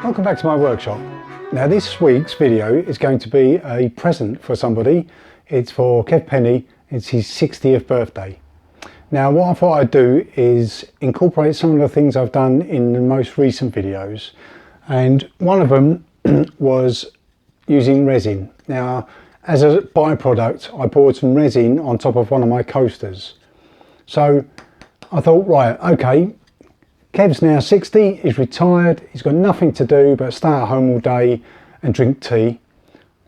Welcome back to my workshop. Now this week's video is going to be a present for somebody. It's for Kev Penny. It's his 60th birthday. Now what I thought I'd do is incorporate some of the things I've done in the most recent videos, and one of them was using resin. Now as a byproduct I poured some resin on top of one of my coasters. So I thought, right, okay, Kev's now 60, he's retired, he's got nothing to do but stay at home all day and drink tea.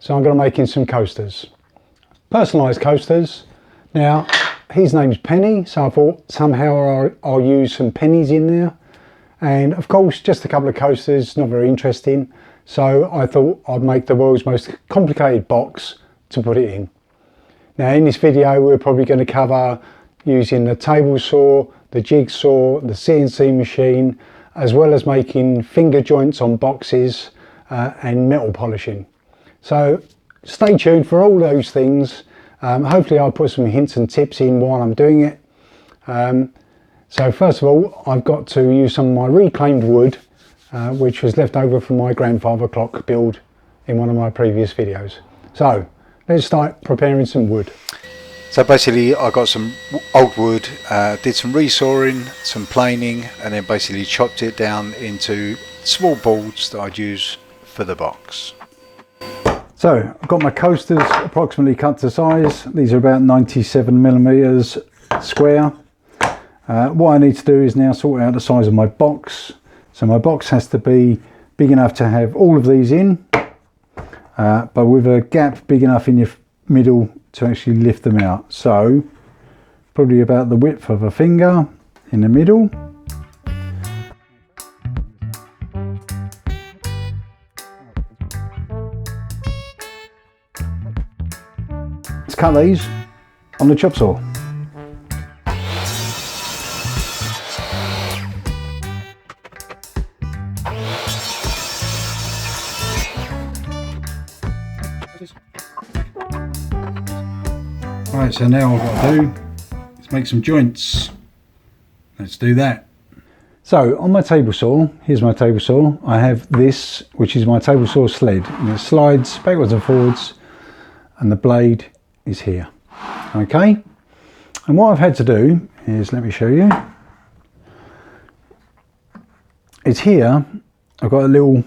So I'm going to make him some coasters. Personalised coasters. Now, his name's Penny, so I thought somehow I'll use some pennies in there. And of course, just a couple of coasters, not very interesting. So I thought I'd make the world's most complicated box to put it in. Now in this video, we're probably going to cover using the table saw, the jigsaw, the CNC machine, as well as making finger joints on boxes and metal polishing. So stay tuned for all those things. Hopefully I'll put some hints and tips in while I'm doing it. So first of all, I've got to use some of my reclaimed wood, which was left over from my grandfather clock build in one of my previous videos. So let's start preparing some wood. So basically I got some old wood, did some resawing, some planing, and then basically chopped it down into small boards that I'd use for the box. So I've got my coasters approximately cut to size. These are about 97mm square. What I need to do is now sort out the size of my box. So my box has to be big enough to have all of these in, but with a gap big enough in your middle to actually lift them out. So probably about the width of a finger in the middle. Let's cut these on the chop saw. Right, so now what I've got to do is make some joints. Let's do that. So on my table saw, here's my table saw, I have this, which is my table saw sled, and it slides backwards and forwards, and the blade is here. Okay, and what I've had to do is, let me show you, it's here, I've got a little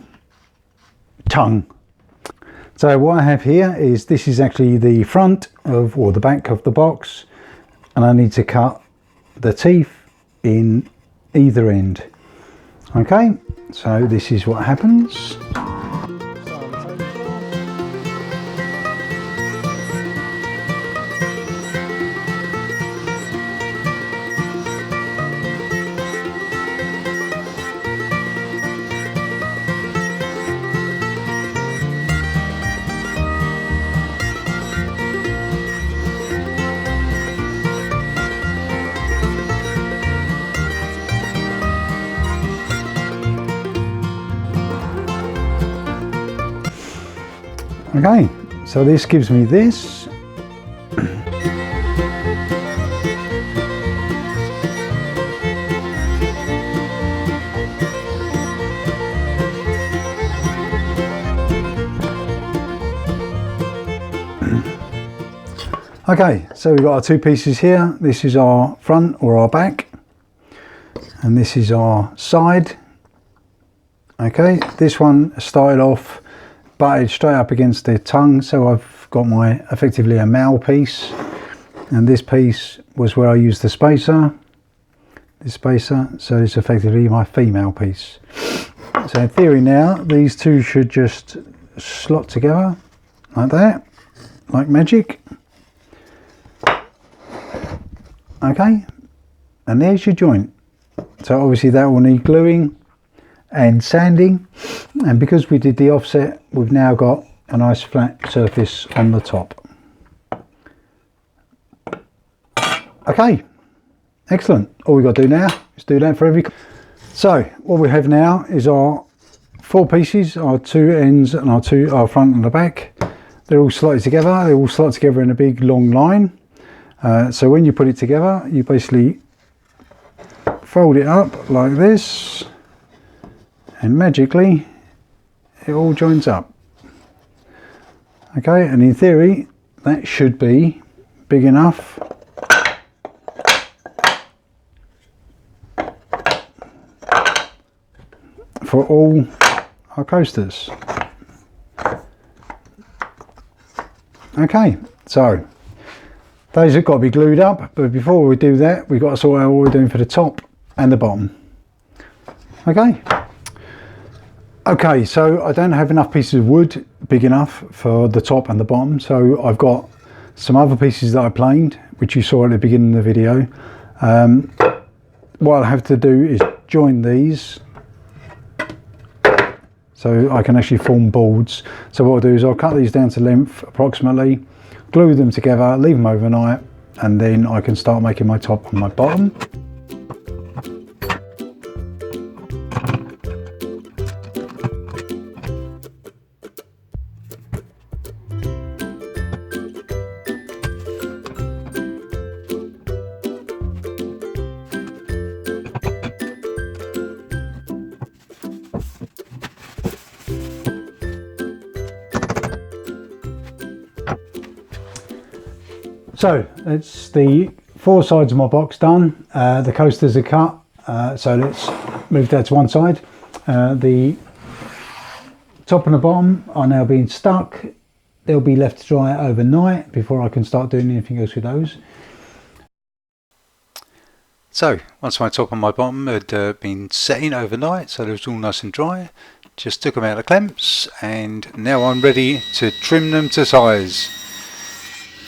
tongue. So what I have here is, this is actually the front of, or the back of the box, and I need to cut the teeth in either end. Okay, so this is what happens. Okay, so this gives me this. Okay, so we've got our two pieces here. This is our front or our back, and this is our side. Okay, this one started off butted straight up against the tongue, so I've got my effectively a male piece, and this piece was where I used the spacer, this spacer, so it's effectively my female piece. So in theory now these two should just slot together like that, like magic. Okay, and there's your joint. So obviously that will need gluing and sanding, and because we did the offset, we've now got a nice flat surface on the top. Okay, excellent. All we've got to do now is do that for every. So what we have now is our four pieces, our two ends and our front and the back. They're all slotted together. They all slot together in a big long line. So when you put it together, you basically fold it up like this, and magically it all joins up. Okay, and in theory that should be big enough for all our coasters. Okay, so those have got to be glued up, but before we do that we've got to sort out what we're doing for the top and the bottom. Okay, so I don't have enough pieces of wood big enough for the top and the bottom, so I've got some other pieces that I planed, which you saw at the beginning of the video. What I have to do is join these so I can actually form boards. So what I'll do is I'll cut these down to length approximately, glue them together, leave them overnight, and then I can start making my top and my bottom. So it's the four sides of my box done. The coasters are cut, so let's move that to one side. The top and the bottom are now being stuck. They'll be left to dry overnight before I can start doing anything else with those. So once my top and my bottom had been setting overnight, so they was all nice and dry, just took them out of the clamps, and now I'm ready to trim them to size.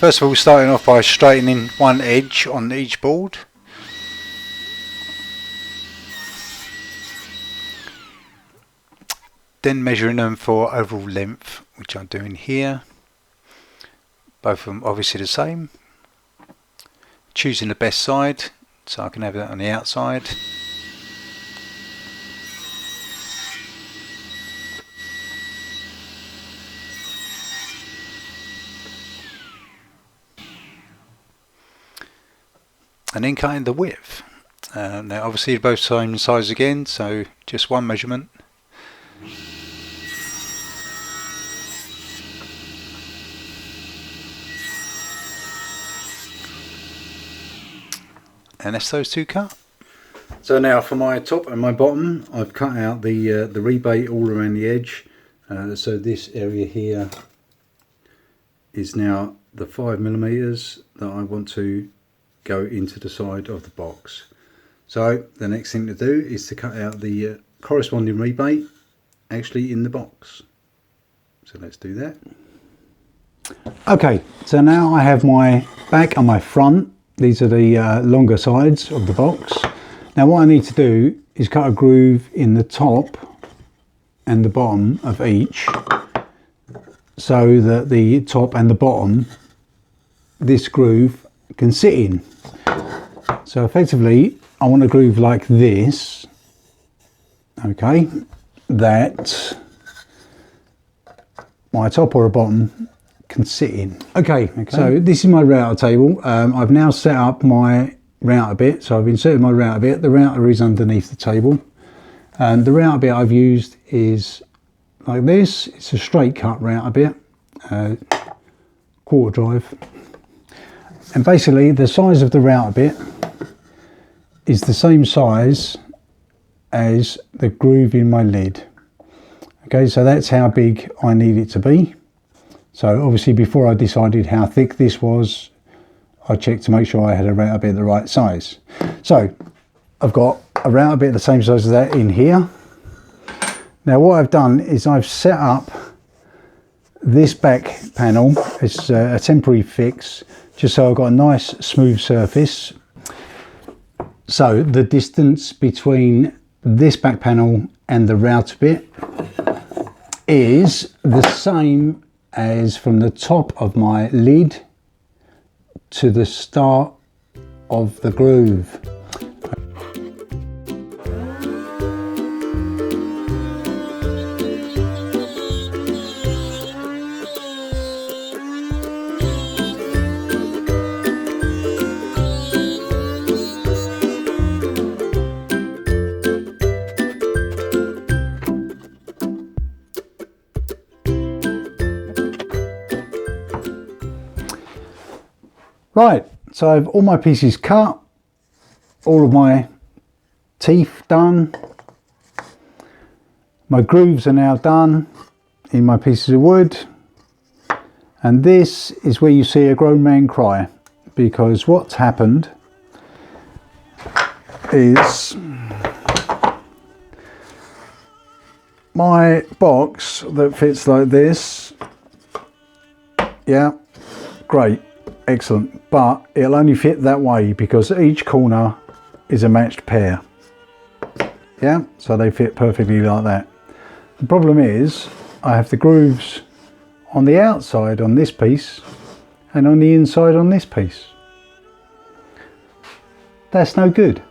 First of all, starting off by straightening one edge on each board. Then measuring them for overall length, which I'm doing here. Both of them obviously the same. Choosing the best side, so I can have that on the outside. And then cutting the width. Now obviously both same size again, so just one measurement. And that's those two cut. So now for my top and my bottom, I've cut out the rebate all around the edge. So this area here is now the 5mm that I want to go into the side of the box. So the next thing to do is to cut out the corresponding rebate actually in the box. So let's do that. Okay, so now I have my back and my front. These are the longer sides of the box. Now what I need to do is cut a groove in the top and the bottom of each, so that the top and the bottom, this groove can sit in. So effectively I want a groove like this, okay, that my top or a bottom can sit in. Okay, so this is my router table. I've now set up my router bit, so I've inserted my router bit. The router is underneath the table, and the router bit I've used is like this. It's a straight cut router bit, quarter drive. And basically the size of the router bit is the same size as the groove in my lid. Okay, so that's how big I need it to be. So obviously before I decided how thick this was, I checked to make sure I had a router bit the right size. So I've got a router bit the same size as that in here. Now what I've done is I've set up this back panel as a temporary fix, just so I've got a nice smooth surface. So the distance between this back panel and the router bit is the same as from the top of my lid to the start of the groove. Right, so I have all my pieces cut, all of my teeth done, my grooves are now done in my pieces of wood, and this is where you see a grown man cry, because what's happened is my box that fits like this, yeah, great, excellent, but it'll only fit that way because each corner is a matched pair, yeah, so they fit perfectly like that. The problem is I have the grooves on the outside on this piece and on the inside on this piece. That's no good.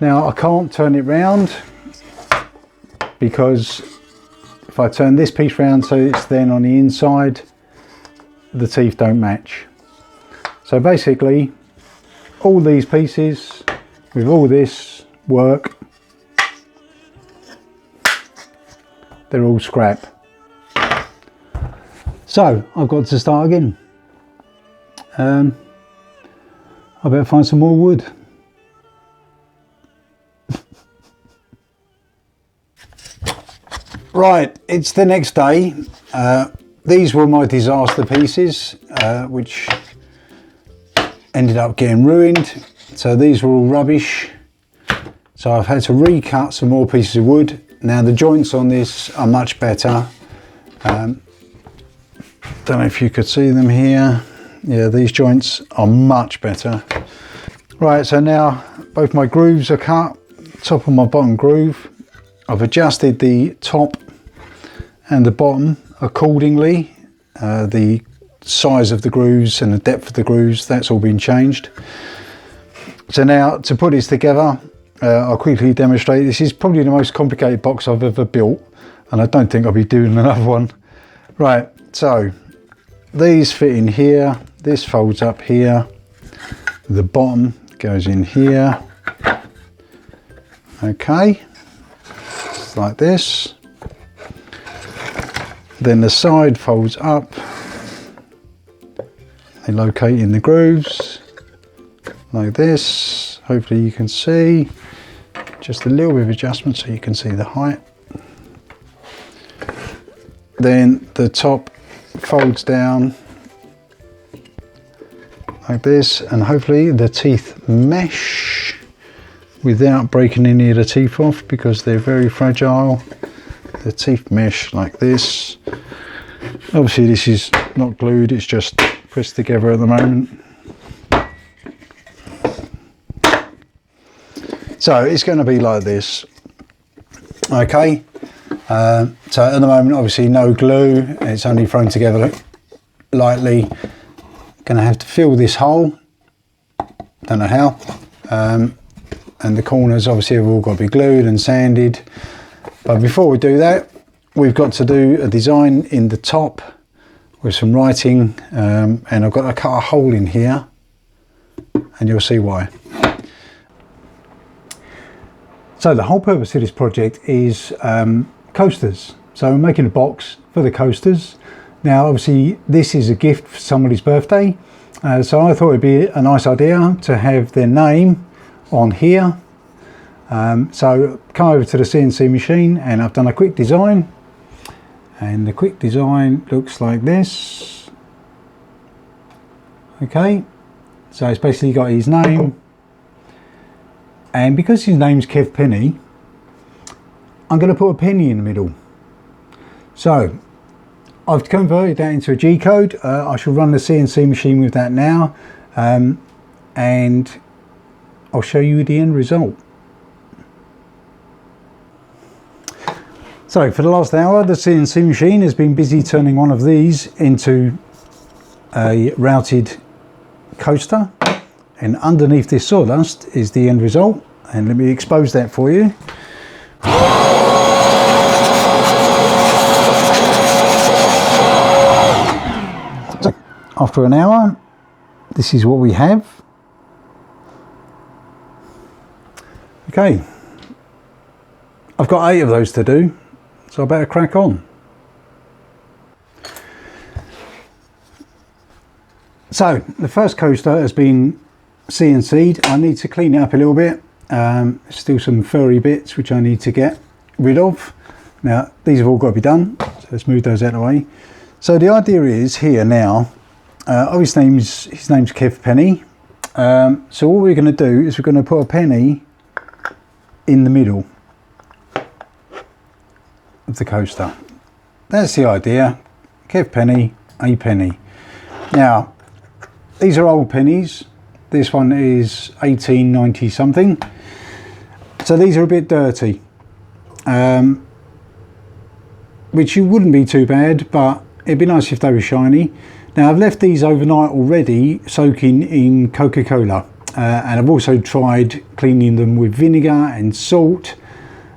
Now I can't turn it round because if I turn this piece round so it's then on the inside, the teeth don't match. So basically all these pieces with all this work, they're all scrap. So I've got to start again. I better find some more wood. Right, it's the next day. These were my disaster pieces, which ended up getting ruined. So these were all rubbish. So I've had to recut some more pieces of wood. Now the joints on this are much better. Don't know if you could see them here. Yeah, these joints are much better. Right, so now both my grooves are cut, top and my bottom groove. I've adjusted the top and the bottom accordingly. The size of the grooves and the depth of the grooves, that's all been changed. So now to put this together, I'll quickly demonstrate. This is probably the most complicated box I've ever built, and I don't think I'll be doing another one. Right, so these fit in here, this folds up here, the bottom goes in here, okay, just like this. Then the side folds up, they locate in the grooves like this. Hopefully you can see, just a little bit of adjustment so you can see the height. Then the top folds down like this, and hopefully the teeth mesh without breaking any of the teeth off because they're very fragile. The teeth mesh like this. Obviously this is not glued, it's just pressed together at the moment. So it's going to be like this, okay. So at the moment obviously no glue, it's only thrown together lightly. Going to have to fill this hole, don't know how, and the corners obviously have all got to be glued and sanded. But before we do that, we've got to do a design in the top with some writing, and I've got to cut a hole in here and you'll see why. So the whole purpose of this project is coasters. So I'm making a box for the coasters. Now obviously this is a gift for somebody's birthday, so I thought it'd be a nice idea to have their name on here. So come over to the CNC machine and I've done a quick design, and the quick design looks like this. Okay, so it's basically got his name, and because his name's Kev Penny, I'm going to put a penny in the middle. So I've converted that into a G code. I shall run the CNC machine with that now, and I'll show you the end result. So for the last hour, the CNC machine has been busy turning one of these into a routed coaster, and underneath this sawdust is the end result. And let me expose that for you. So after an hour, this is what we have. Okay, I've got 8 of those to do, so I better crack on. So the first coaster has been CNC'd. I need to clean it up a little bit. Still some furry bits which I need to get rid of. Now these have all got to be done, so let's move those out of the way. So the idea is here now, his name's Kev Penny. So what we're going to do is we're going to put a penny in the middle of the coaster. That's the idea. Kev Penny, a penny. Now these are old pennies. This one is 1890 something. So these are a bit dirty, which wouldn't be too bad, but it'd be nice if they were shiny. Now I've left these overnight already soaking in Coca-Cola, and I've also tried cleaning them with vinegar and salt,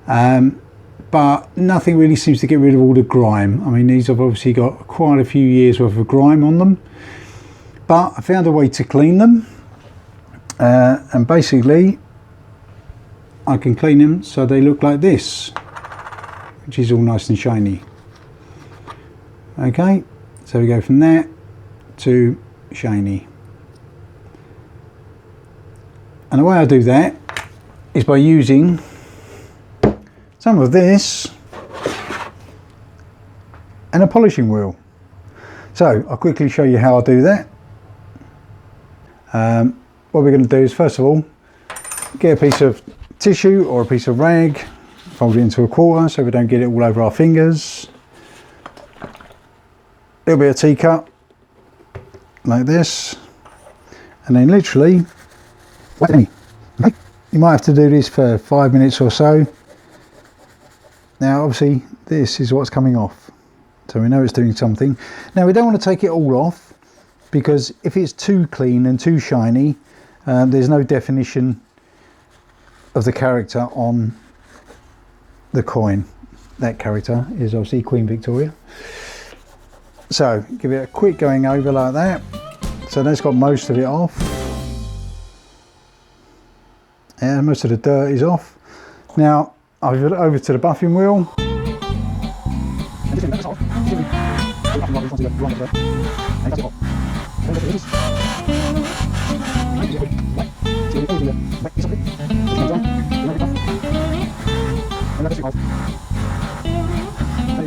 but nothing really seems to get rid of all the grime. I mean, these have obviously got quite a few years worth of grime on them, but I found a way to clean them, and basically I can clean them so they look like this, which is all nice and shiny. Okay, so we go from that to shiny. And the way I do that is by using some of this and a polishing wheel. So I'll quickly show you how I do that. What we're going to do is, first of all, get a piece of tissue or a piece of rag, fold it into a quarter so we don't get it all over our fingers. A little bit of tea cup, like this, and then literally, okay, you might have to do this for 5 minutes or so. Now obviously this is what's coming off, so we know it's doing something. Now we don't want to take it all off, because if it's too clean and too shiny, there's no definition of the character on the coin. That character is obviously Queen Victoria. So give it a quick going over like that. So that's got most of it off. Yeah, most of the dirt is off. Now I've got it over to the buffing wheel.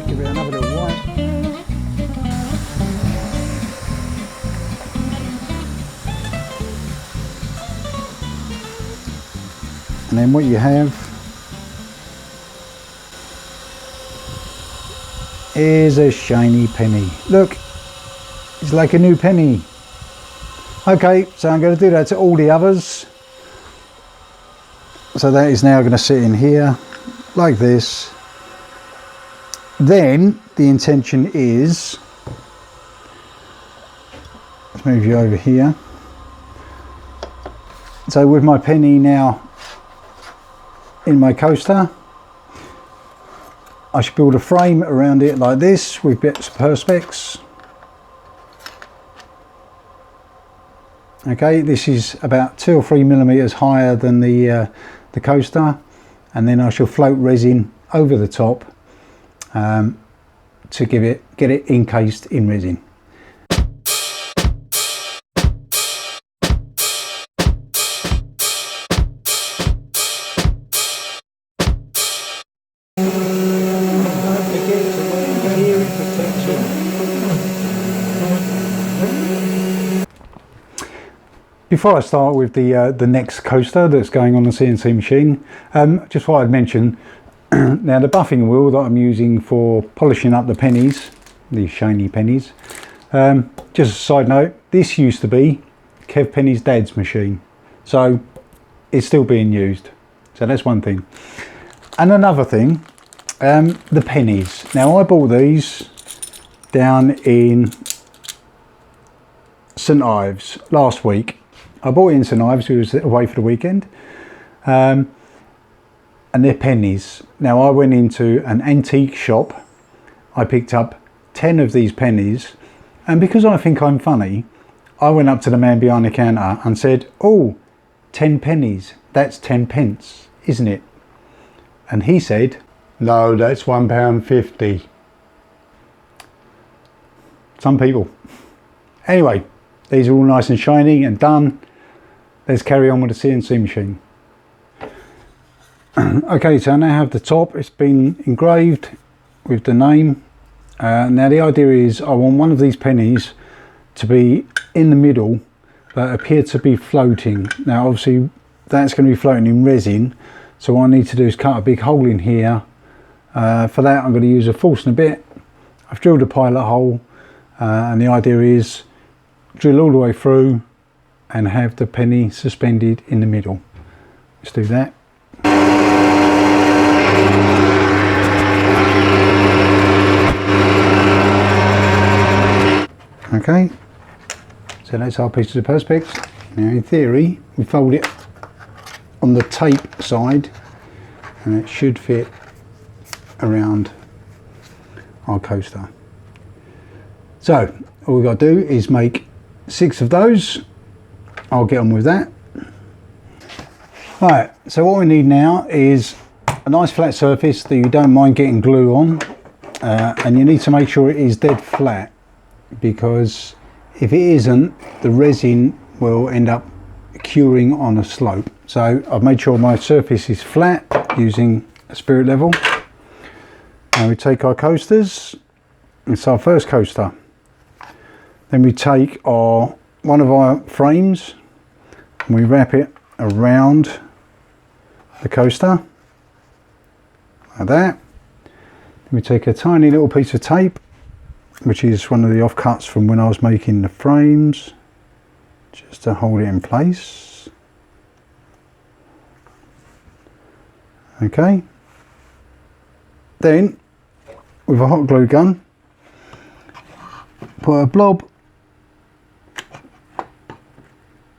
Give it another little wipe. And then what you have is a shiny penny. Look, it's like a new penny. Okay, so I'm going to do that to all the others. So that is now going to sit in here like this. Then the intention is, let's move you over here. So with my penny now in my coaster, I should build a frame around it like this with bits of perspex. Okay, this is about 2 or 3 millimeters higher than the coaster, and then I shall float resin over the top to get it encased in resin. Before I start with the next coaster that's going on the CNC machine, just thought I'd mention, now the buffing wheel that I'm using for polishing up the pennies, these shiny pennies, just a side note, this used to be Kev Penny's dad's machine, so it's still being used, so that's one thing. And another thing, the pennies. Now I bought these down in St Ives last week. I bought it in St Ives, who was away for the weekend, and they're pennies. Now I went into an antique shop, I picked up 10 of these pennies, and because I think I'm funny, I went up to the man behind the counter and said, "Oh, 10 pennies, that's 10 pence, isn't it?" And he said, "No, that's £1.50. Some people. Anyway, these are all nice and shiny and done. Let's carry on with the CNC machine. Okay, so I now have the top. It's been engraved with the name. Now the idea is I want one of these pennies to be in the middle but appear to be floating. Now obviously that's going to be floating in resin, so what I need to do is cut a big hole in here. For that I'm going to use a Forstner bit. I've drilled a pilot hole, and the idea is drill all the way through and have the penny suspended in the middle. Let's do that. Okay, so that's our piece of the perspex. Now in theory we fold it on the tape side and it should fit around our coaster. So all we've got to do is make 6 of those. I'll get on with that. Right, so what we need now is a nice flat surface that you don't mind getting glue on, and you need to make sure it is dead flat, because if it isn't, the resin will end up curing on a slope. So I've made sure my surface is flat using a spirit level. Now we take our coasters. It's our first coaster. Then we take one of our frames and we wrap it around the coaster like that. Then we take a tiny little piece of tape, which is one of the offcuts from when I was making the frames, just to hold it in place. Okay. Then with a hot glue gun, put a blob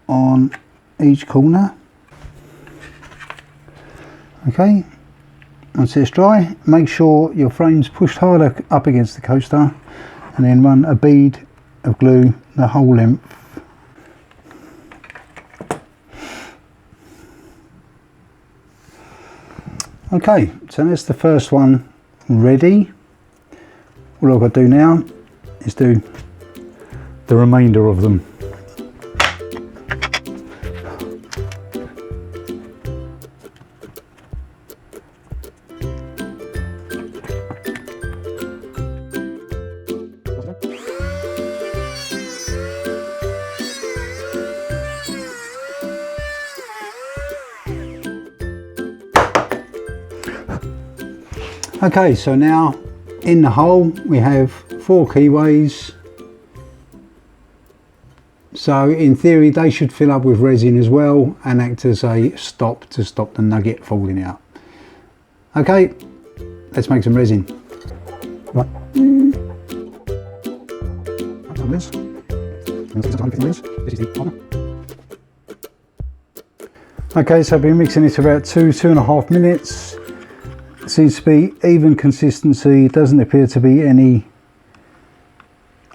on each corner. Okay, once it's dry, make sure your frame's pushed hard up against the coaster, and then run a bead of glue the whole length. Okay, so that's the first one ready. All I've got to do now is do the remainder of them. Okay, so now in the hole we have 4 keyways. So in theory they should fill up with resin as well and act as a stop to stop the nugget falling out. Okay, let's make some resin. Right. Okay, so I've been mixing it for about 2.5 minutes. Seems to be even consistency, doesn't appear to be any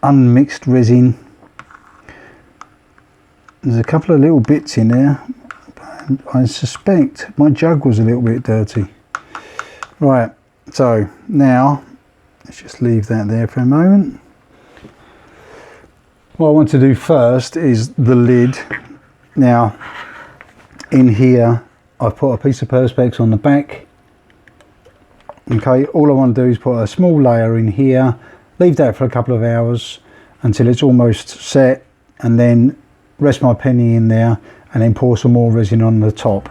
unmixed resin. There's a couple of little bits in there, but I suspect my jug was a little bit dirty. Right, so now let's just leave that there for a moment. What I want to do first is the lid. Now in here I've put a piece of perspex on the back. Okay, all I want to do is put a small layer in here, leave that for a couple of hours until it's almost set, and then rest my penny in there and then pour some more resin on the top.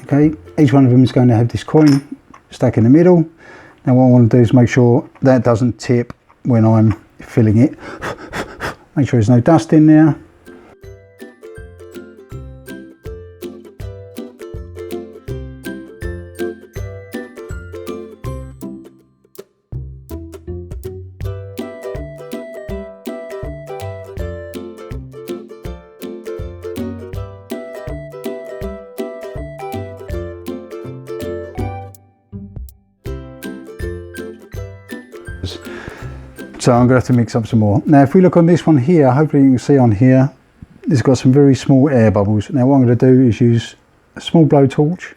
Okay, each one of them is going to have this coin stuck in the middle. Now what I want to do is make sure that doesn't tip when I'm filling it. Make sure there's no dust in there. So I'm going to have to mix up some more. Now if we look on this one here, hopefully you can see on here, it's got some very small air bubbles. Now what I'm going to do is use a small blowtorch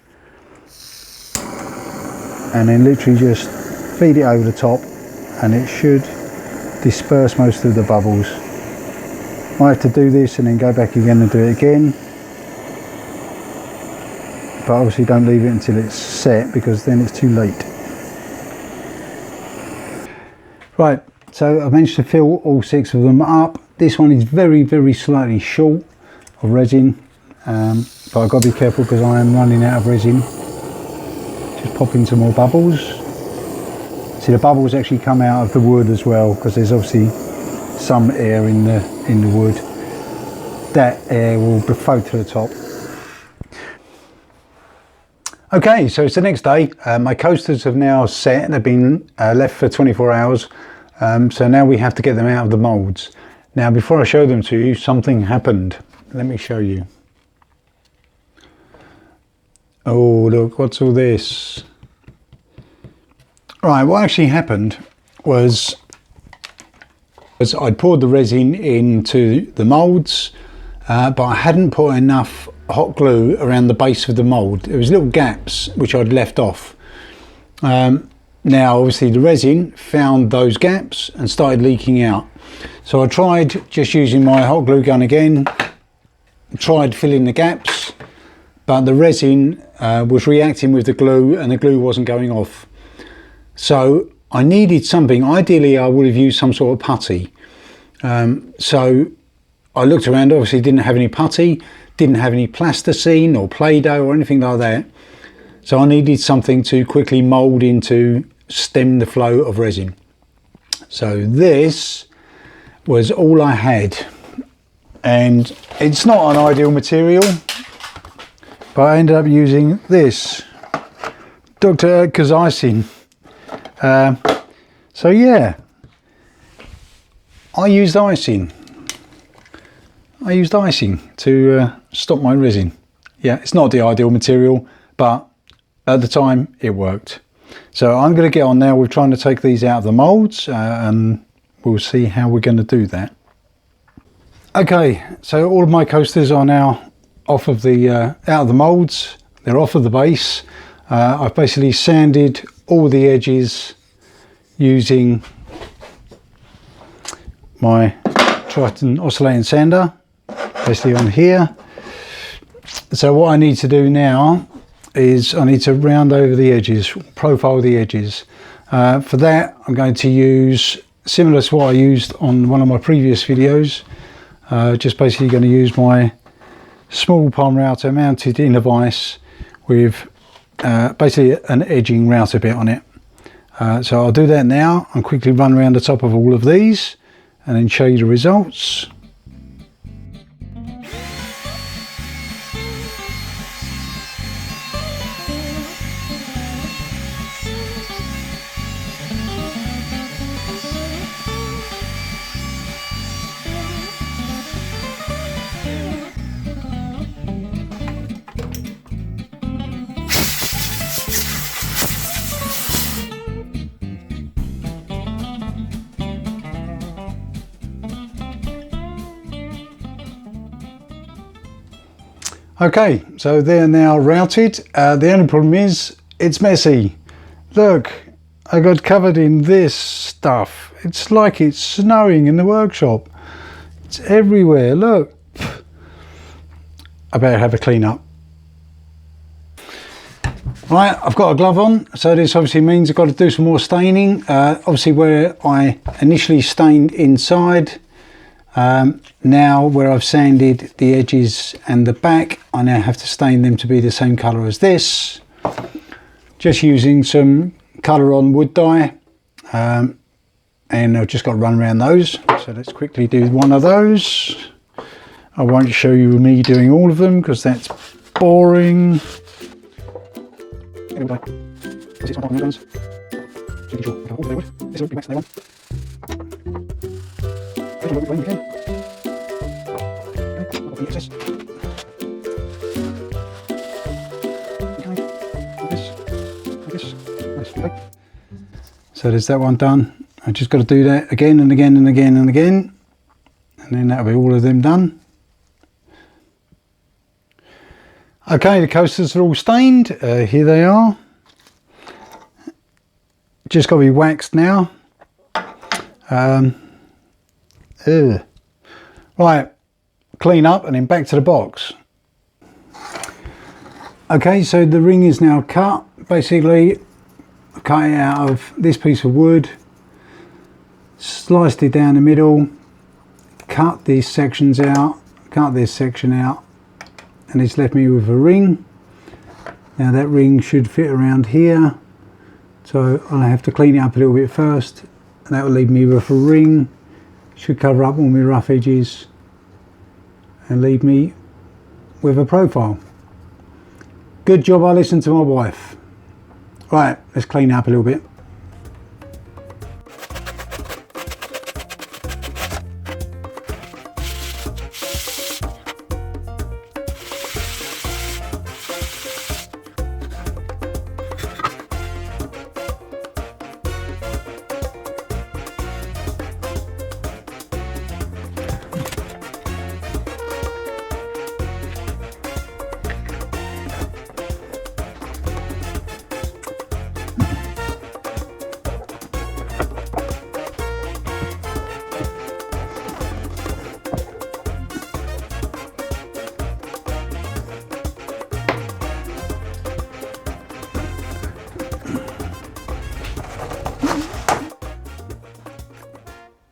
and then literally just feed it over the top, and it should disperse most of the bubbles. I have to do this and then go back again and do it again, but obviously don't leave it until it's set, because then it's too late. Right, so I've managed to fill all 6 of them up. This one is very slightly short of resin, but I've got to be careful because I am running out of resin. Just pop in some more bubbles. See, the bubbles actually come out of the wood as well, because there's obviously some air in the wood. That air will float to the top. Okay, so it's the next day. My coasters have now set. They've been left for 24 hours. So now we have to get them out of the moulds. Now, before I show them to you, something happened. Let me show you. Oh, look, what's all this? Right, what actually happened was I'd poured the resin into the moulds, but I hadn't put enough hot glue around the base of the mould. There was little gaps which I'd left off. Now obviously the resin found those gaps and started leaking out. So I tried just using my hot glue gun again, tried filling the gaps, but the resin was reacting with the glue and the glue wasn't going off. So I needed something. Ideally I would have used some sort of putty. So I looked around, obviously didn't have any putty, didn't have any plasticine or Play-Doh or anything like that. So I needed something to quickly mould into, stem the flow of resin. So this was all I had. And it's not an ideal material, but I ended up using this, Dr. Oetker's icing. So yeah, I used icing to stop my resin. Yeah, it's not the ideal material, but at the time it worked. So I'm going to get on now with trying to take these out of the moulds, and we'll see how we're going to do that. Okay, so all of my coasters are now off of the out of the moulds. They're off of the base. I've basically sanded all the edges using my Triton oscillating sander, basically on here. So what I need to do now is I need to round over the edges, profile the edges. For that I'm going to use, similar to what I used on one of my previous videos, just basically going to use my small palm router mounted in a vise with basically an edging router bit on it. So I'll do that now and quickly run around the top of all of these and then show you the results. Okay, so they're now routed. The only problem is it's messy. Look, I got covered in this stuff. It's like it's snowing in the workshop. It's everywhere, look. I better have a clean up. Right, I've got a glove on, so this obviously means I've got to do some more staining. Obviously where I initially stained inside, now where I've sanded the edges and the back, I now have to stain them to be the same colour as this. Just using some colour on wood dye, and I've just got to run around those. So let's quickly do one of those. I won't show you me doing all of them because that's boring. Anyway, this is one of the ones. Making sure I got all the wood. This will be waxed later on. Take a look when you can. The excess. Okay. So there's that one done. I just got to do that again and again and again and again, and then that'll be all of them done. Okay, the coasters are all stained. Here they are. just got to be waxed now. Right, clean up and then back to the box. Okay, so the ring is now cut. Basically, I cut it out of this piece of wood, sliced it down the middle, cut these sections out, cut this section out, and it's left me with a ring. Now that ring should fit around here, so I'll have to clean it up a little bit first, and that will leave me with a ring. Should cover up all my rough edges and leave me with a profile. Good job I listened to my wife. Right, let's clean it up a little bit.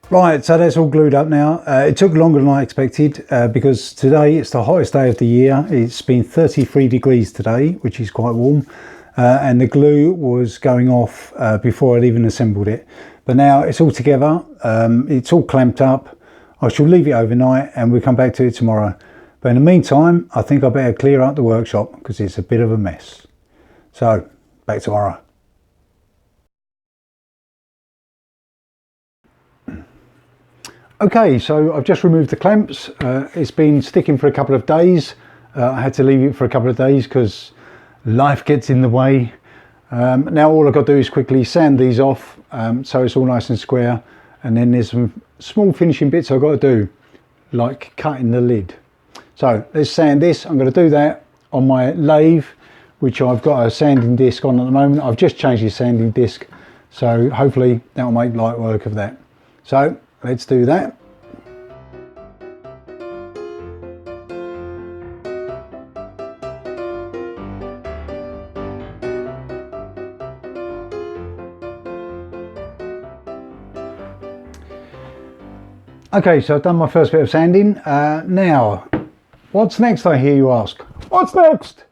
Right, so that's all glued up now. It took longer than I expected because today it's the hottest day of the year. It's been 33 degrees today, which is quite warm. And the glue was going off before I'd even assembled it. But now it's all together, it's all clamped up. I shall leave it overnight and we'll come back to it tomorrow. But in the meantime, I think I better clear up the workshop because it's a bit of a mess. So, back tomorrow. Okay, so I've just removed the clamps. It's been sticking for a couple of days. I had to leave it for a couple of days because life gets in the way. Now all I've got to do is quickly sand these off so it's all nice and square, and then there's some small finishing bits I've got to do, like cutting the lid. So let's sand this. I'm going to do that on my lathe, which I've got a sanding disc on at the moment. I've just changed the sanding disc, so hopefully that will make light work of that. So let's do that. Okay, so I've done my first bit of sanding. Now, what's next, I hear you ask? What's next?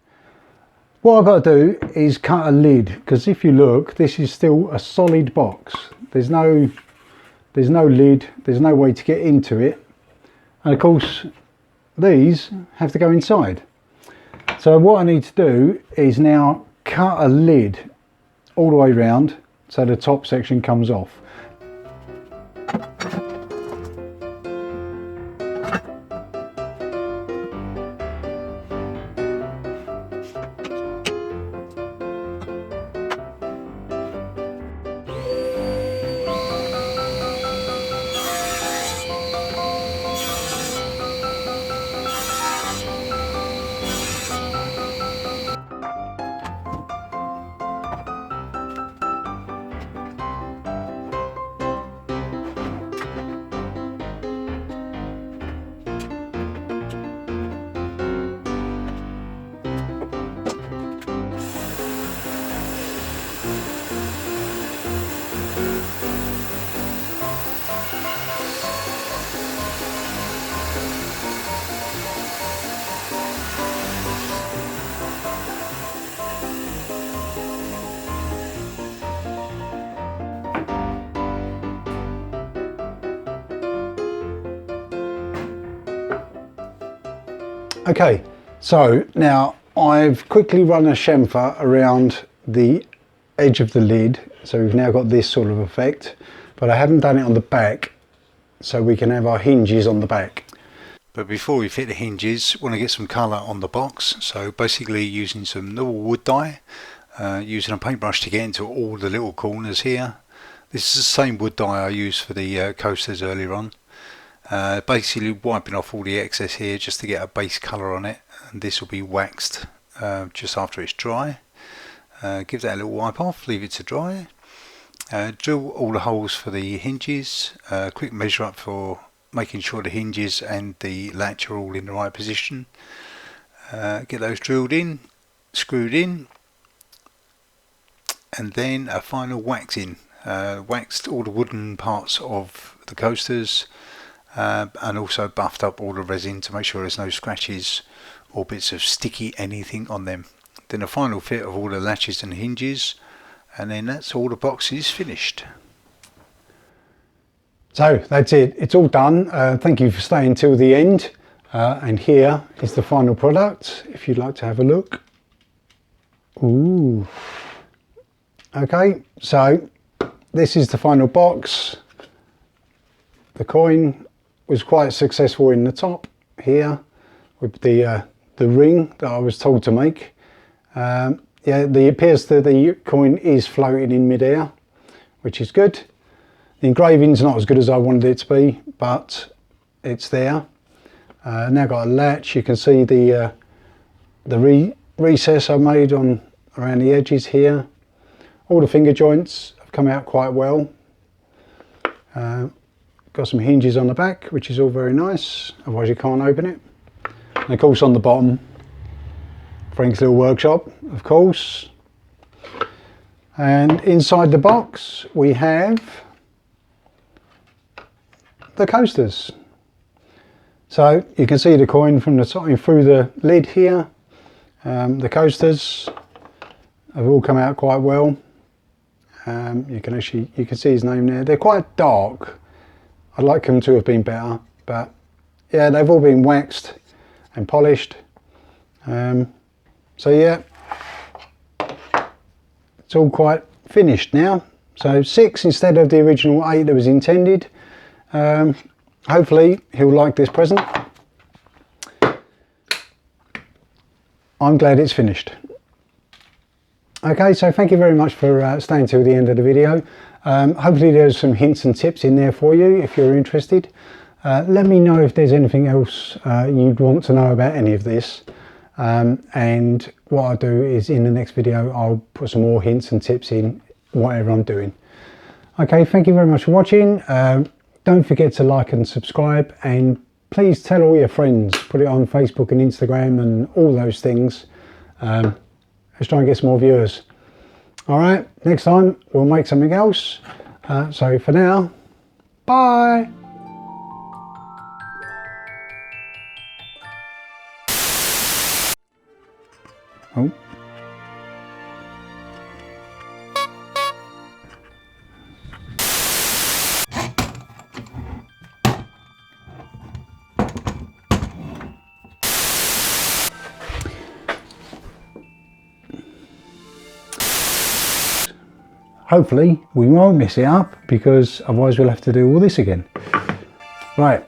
What I've got to do is cut a lid, because if you look, this is still a solid box. There's no lid, there's no way to get into it, and of course these have to go inside. So what I need to do is now cut a lid all the way around so the top section comes off. Okay, so now I've quickly run a chamfer around the edge of the lid, so we've now got this sort of effect, but I haven't done it on the back, so we can have our hinges on the back. But before we fit the hinges, we want to get some colour on the box, so basically using some normal wood dye, using a paintbrush to get into all the little corners here. This is the same wood dye I used for the coasters earlier on. Basically wiping off all the excess here just to get a base colour on it, and this will be waxed just after it's dry. Give that a little wipe off, leave it to dry, Drill all the holes for the hinges, quick measure up for making sure the hinges and the latch are all in the right position. Get those drilled in, screwed in, and then a final waxing. Waxed all the wooden parts of the coasters, and also buffed up all the resin to make sure there's no scratches or bits of sticky anything on them. Then a final fit of all the latches and hinges, and then that's all the boxes finished. So that's it, it's all done. Thank you for staying till the end, and here is the final product if you'd like to have a look. Ooh. Okay, so this is the final box. The coin was quite successful in the top here with the ring that I was told to make. Yeah, it appears that the coin is floating in midair, which is good. The engraving's not as good as I wanted it to be, but it's there. Now got a latch. You can see the recess I made on around the edges here. All the finger joints have come out quite well. Got some hinges on the back, which is all very nice, otherwise you can't open it. And of course on the bottom, Frank's little workshop, of course. And inside the box we have the coasters. So you can see the coin from the top through the lid here. The coasters have all come out quite well. You can see his name there. They're quite dark. I'd like them to have been better, but yeah, they've all been waxed and polished. So yeah, it's all quite finished now. So 6 instead of the original 8 that was intended. Hopefully he'll like this present. I'm glad it's finished. Okay, so thank you very much for staying till the end of the video. Hopefully there's some hints and tips in there for you if you're interested. Let me know if there's anything else you'd want to know about any of this. And what I'll do is in the next video I'll put some more hints and tips in whatever I'm doing. Okay, thank you very much for watching. Don't forget to like and subscribe, and please tell all your friends. Put it on Facebook and Instagram and all those things. Let's try and get some more viewers. All right, next time we'll make something else. So for now, bye. Oh. Hopefully we won't mess it up, because otherwise we'll have to do all this again. Right.